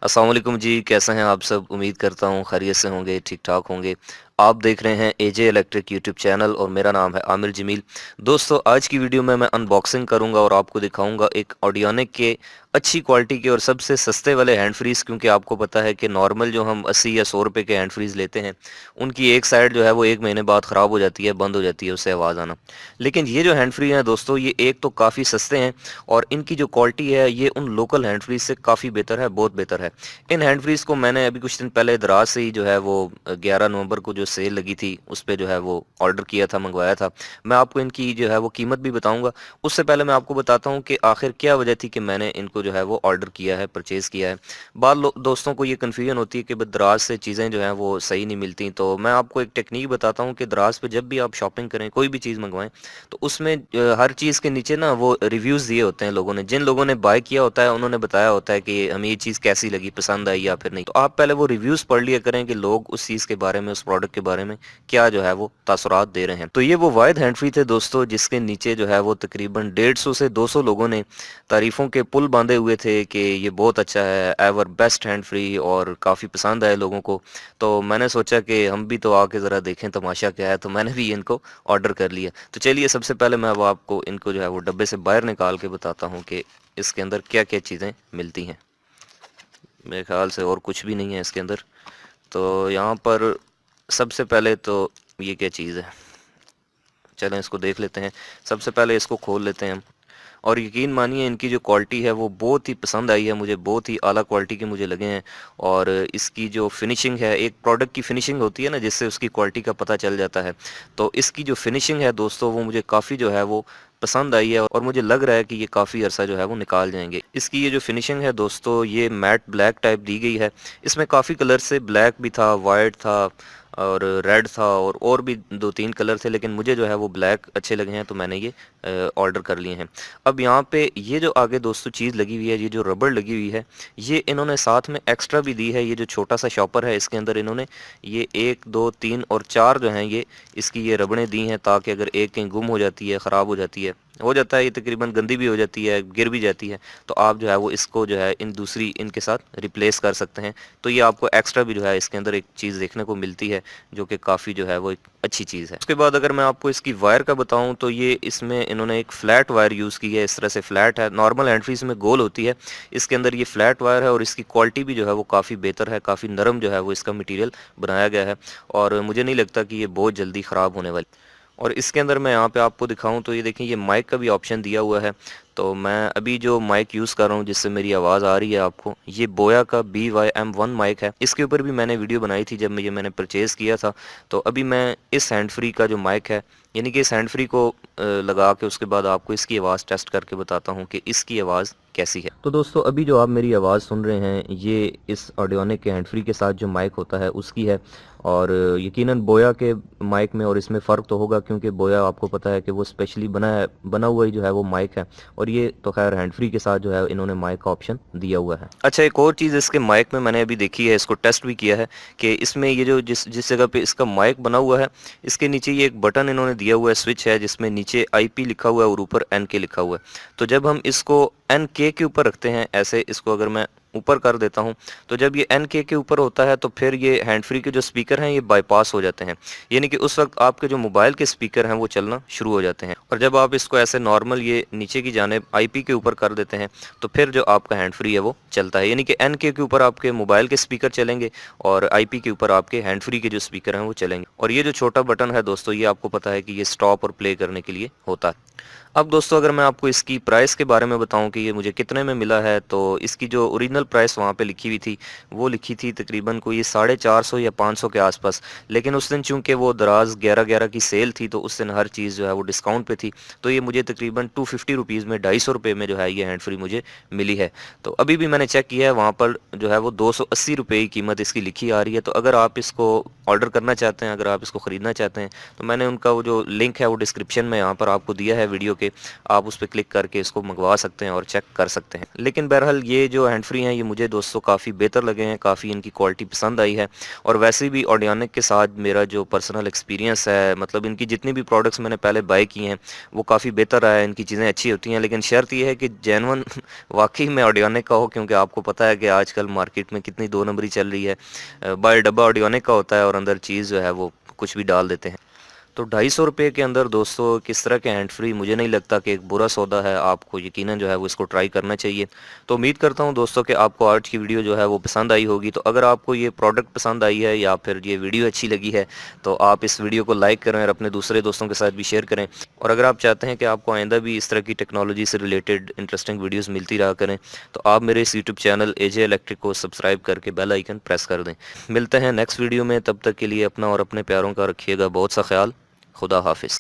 अस्सलाम वालेकुम जी, कैसे हैं आप सब? उम्मीद करता हूँ खैरियत से होंगे, ठीक-ठाक होंगे। आप देख रहे हैं एजे इलेक्ट्रिक यूट्यूब चैनल और मेरा नाम है आमिर जमील। दोस्तों, आज की वीडियो में मैं अनबॉक्सिंग करूँगा और आपको दिखाऊँगा एक ऑडियोनिक के अच्छी क्वालिटी के और सबसे सस्ते वाले हैंड फ्रीज़, क्योंकि आपको पता है कि नॉर्मल जो हम 80 या 100 रुपए के हैंड फ्रीज़ लेते हैं, उनकी एक साइड जो है वो 1 महीने बाद ख़राब हो जाती है, बंद हो जाती है उससे आवाज़ आना। लेकिन ये जो हैंड फ्री हैं दोस्तों, ये एक तो काफ़ी सस्ते हैं और इनकी जो क्वालिटी है ये उन लोकल हैंड फ्रीज़ से काफ़ी बेहतर है, बहुत बेहतर है। इन हैंड फ्रीज़ को मैंने अभी कुछ दिन पहले दराज से ही जो है वो 11 नवंबर को जो सेल लगी थी उस पे जो है वो ऑर्डर किया था, मंगवाया था। मैं आपको इनकी जो है वो कीमत भी बताऊंगा। उससे पहले मैं आपको बताता हूँ कि आखिर क्या वजह थी कि मैंने इनको जो है वो ऑर्डर किया है, परचेज़ किया है। बाद दोस्तों को ये कन्फ्यूजन होती है कि दराज से चीज़ें जो हैं वो सही नहीं मिलती, तो मैं आपको एक टेक्निक बताता हूँ कि दराज पे जब भी आप शॉपिंग करें, कोई भी चीज़ मंगवाएं, तो उसमें हर चीज़ के नीचे ना वो रिव्यूज़ दिए होते हैं लोगों ने। जिन लोगों ने बाय किया होता है उन्होंने बताया होता है कि हमें ये चीज़ कैसी लगी, पसंद आई या फिर नहीं। तो आप पहले वो रिव्यूज़ पढ़ लिया करें कि लोग उस चीज़ के बारे में, उस प्रोडक्ट के बारे में क्या जो है वो तासुरात दे रहे हैं। तो ये वो वाहिद हैंड फ्री थे दोस्तों जिसके नीचे जो है वो तकरीबन 150 से 200 लोगों ने तारीफ़ों के पुल बांधे हुए थे कि ये बहुत अच्छा है, एवर बेस्ट हैंड फ्री, और काफ़ी पसंद आए लोगों को। तो मैंने सोचा कि हम भी तो आके ज़रा देखें तमाशा क्या है, तो मैंने भी इनको ऑर्डर कर लिया। तो चलिए, सबसे पहले मैं अब आपको इनको जो है वो डब्बे से बाहर निकाल के बताता हूँ कि इसके अंदर क्या-क्या चीज़ें मिलती हैं। मेरे ख़्याल से और कुछ भी नहीं है इसके अंदर। तो यहाँ पर सबसे पहले तो ये क्या चीज़ है? चलें इसको देख लेते हैं। सबसे पहले इसको खोल लेते हैं हम। और यकीन मानिए इनकी जो क्वालिटी है वो बहुत ही पसंद आई है मुझे, बहुत ही आला क्वालिटी के मुझे लगे हैं। और इसकी जो फिनिशिंग है, एक प्रोडक्ट की फिनिशिंग होती है ना जिससे उसकी क्वालिटी का पता चल जाता है, तो इसकी जो फिनिशिंग है दोस्तों वो मुझे काफ़ी जो है वो पसंद आई है और मुझे लग रहा है कि ये काफ़ी अरसा जो है वो निकाल जाएंगे। इसकी ये जो फिनिशिंग है दोस्तों, ये मैट ब्लैक टाइप दी गई है। इसमें काफ़ी कलर से, ब्लैक भी था, वाइट था और रेड था और भी 2-3 कलर थे, लेकिन मुझे जो है वो ब्लैक अच्छे लगे हैं तो मैंने ये ऑर्डर कर लिए हैं। अब यहाँ पे ये जो आगे दोस्तों चीज़ लगी हुई है, ये जो रबड़ लगी हुई है, ये इन्होंने साथ में एक्स्ट्रा भी दी है। ये जो छोटा सा शॉपर है इसके अंदर इन्होंने ये 1, 2, 3 और 4 जो हैं ये इसकी ये रबड़ें दी हैं, ताकि अगर एक कहीं गुम हो जाती है, ख़राब हो जाता है, ये तकरीबन गंदी भी हो जाती है, गिर भी जाती है, तो आप जो है वो इसको जो है इन दूसरी इनके साथ रिप्लेस कर सकते हैं। तो ये आपको एक्स्ट्रा भी जो है इसके अंदर एक चीज़ देखने को मिलती है, जो कि काफ़ी जो है वो एक अच्छी चीज़ है। उसके बाद अगर मैं आपको इसकी वायर का बताऊं, तो ये इसमें इन्होंने एक फ्लैट वायर यूज़ की है। इस तरह से फ्लैट है, नॉर्मल हैंड फ्रीज में गोल होती है, इसके अंदर ये फ्लैट वायर है और इसकी क्वालिटी भी जो है वो काफ़ी बेहतर है, काफ़ी नरम जो है वो इसका मटेरियल बनाया गया है और मुझे नहीं लगता कि ये बहुत जल्दी ख़राब होने वाली। और इसके अंदर मैं यहाँ पे आपको दिखाऊं तो ये देखें, ये माइक का भी ऑप्शन दिया हुआ है। तो मैं अभी जो माइक यूज़ कर रहा हूँ जिससे मेरी आवाज़ आ रही है आपको, ये बोया का BYM1 माइक है। इसके ऊपर भी मैंने वीडियो बनाई थी जब मैंने परचेज़ किया था। तो अभी मैं इस हैंड फ्री का जो माइक है, यानी कि इस हैंड फ्री को लगा के उसके बाद आपको इसकी आवाज़ टेस्ट करके बताता हूँ कि इसकी आवाज़ कैसी है। तो दोस्तों, अभी जो आप मेरी आवाज़ सुन रहे हैं ये इस ऑडियोनिक के हैंड फ्री के साथ जो माइक होता है उसकी है। और यकीनन बोया के माइक में और इसमें फ़र्क तो होगा, क्योंकि बोया आपको पता है कि वो स्पेशली बना हुआ ही जो है वो माइक है, और ये तो खैर हैंड फ्री के साथ जो है इन्होंने माइक का ऑप्शन दिया हुआ है। अच्छा, एक और चीज़ इसके माइक में मैंने अभी देखी है, इसको टेस्ट भी किया है कि इसमें ये जो जिस जिस जगह पे इसका माइक बना हुआ है, इसके नीचे ये एक बटन इन्होंने दिया हुआ है, स्विच है, जिसमें नीचे IP लिखा हुआ है और ऊपर NK लिखा हुआ है। तो जब हम इसको NK के ऊपर रखते हैं, ऐसे इसको अगर मैं ऊपर कर देता हूं, तो जब ये NK के ऊपर होता है तो फिर ये हैंड फ्री के जो स्पीकर हैं ये बाईपास हो जाते हैं, यानी कि उस वक्त आपके जो मोबाइल के स्पीकर हैं वो चलना शुरू हो जाते हैं। और जब आप इसको ऐसे नॉर्मल ये नीचे की जानिब IP के ऊपर कर देते हैं, तो फिर जो आपका हैंड फ्री है वो चलता है, यानी कि NK के ऊपर आपके मोबाइल के स्पीकर चलेंगे और IP के ऊपर आपके हैंड फ्री के जो स्पीकर हैं वो चलेंगे। और ये जो छोटा बटन है दोस्तों, ये आपको पता है कि ये स्टॉप और प्ले करने के लिए होता है। अब दोस्तों, अगर मैं आपको इसकी प्राइस के बारे में बताऊं कि ये मुझे कितने में मिला है, तो इसकी जो ओरिजिनल प्राइस वहाँ पे लिखी हुई थी, वो लिखी थी तकरीबन कोई 450 या 500 के आसपास। लेकिन उस दिन चूंकि वो दराज 11-11 की सेल थी, तो उस दिन हर चीज़ जो है वो डिस्काउंट पे थी, तो ये मुझे तकरीबन 250 रुपीज़ में, 250 रुपये में जो है ये हैंड फ्री मुझे मिली है। तो अभी भी मैंने चेक किया है, वहाँ पर जो है वो 280 रुपये की कीमत इसकी लिखी आ रही है। तो अगर आप इसको ऑर्डर करना चाहते हैं, अगर आप इसको ख़रीदना चाहते हैं, तो मैंने उनका वो जो लिंक है वो डिस्क्रिप्शन में यहाँ पर आपको दिया है वीडियो के, आप उस पर क्लिक करके इसको मंगवा सकते हैं और चेक कर सकते हैं। लेकिन बहरहाल ये जो हैंड फ्री हैं ये मुझे दोस्तों काफ़ी बेहतर लगे हैं, काफ़ी इनकी क्वालिटी पसंद आई है। और वैसे भी ऑडियोनिक के साथ मेरा जो पर्सनल एक्सपीरियंस है, मतलब इनकी जितनी भी प्रोडक्ट्स मैंने पहले बाय किए हैं वो काफ़ी बेहतर रहा है, इनकी चीज़ें अच्छी होती हैं, लेकिन शर्त ये है कि जेन्युइन वाकई में ऑडियोनिक का हो, क्योंकि आपको पता है कि आजकल मार्केट में कितनी दो नंबरी चल रही है। बाय डब्बा ऑडियोनिक का होता है और अंदर चीज़ जो है वो कुछ भी डाल देते हैं। तो ₹250 के अंदर दोस्तों किस तरह के हैंड फ्री, मुझे नहीं लगता कि एक बुरा सौदा है, आपको यकीनन जो है वो इसको ट्राई करना चाहिए। तो उम्मीद करता हूँ दोस्तों कि आपको आज की वीडियो जो है वो पसंद आई होगी। तो अगर आपको ये प्रोडक्ट पसंद आई है या फिर ये वीडियो अच्छी लगी है तो आप इस वीडियो को लाइक करें और अपने दूसरे दोस्तों के साथ भी शेयर करें। और अगर आप चाहते हैं कि आपको आइंदा भी इस तरह की टेक्नोलॉजी से रिलेटेड इंटरेस्टिंग वीडियोज़ मिलती रहा करें तो आप मेरे इस यूट्यूब चैनल एजे इलेक्ट्रिक को सब्सक्राइब करके बेल आइकन प्रेस कर दें। मिलते हैं नेक्स्ट वीडियो में, तब तक के लिए अपना और अपने प्यारों का रखिएगा बहुत सा ख्याल। खुदा हाफिज़।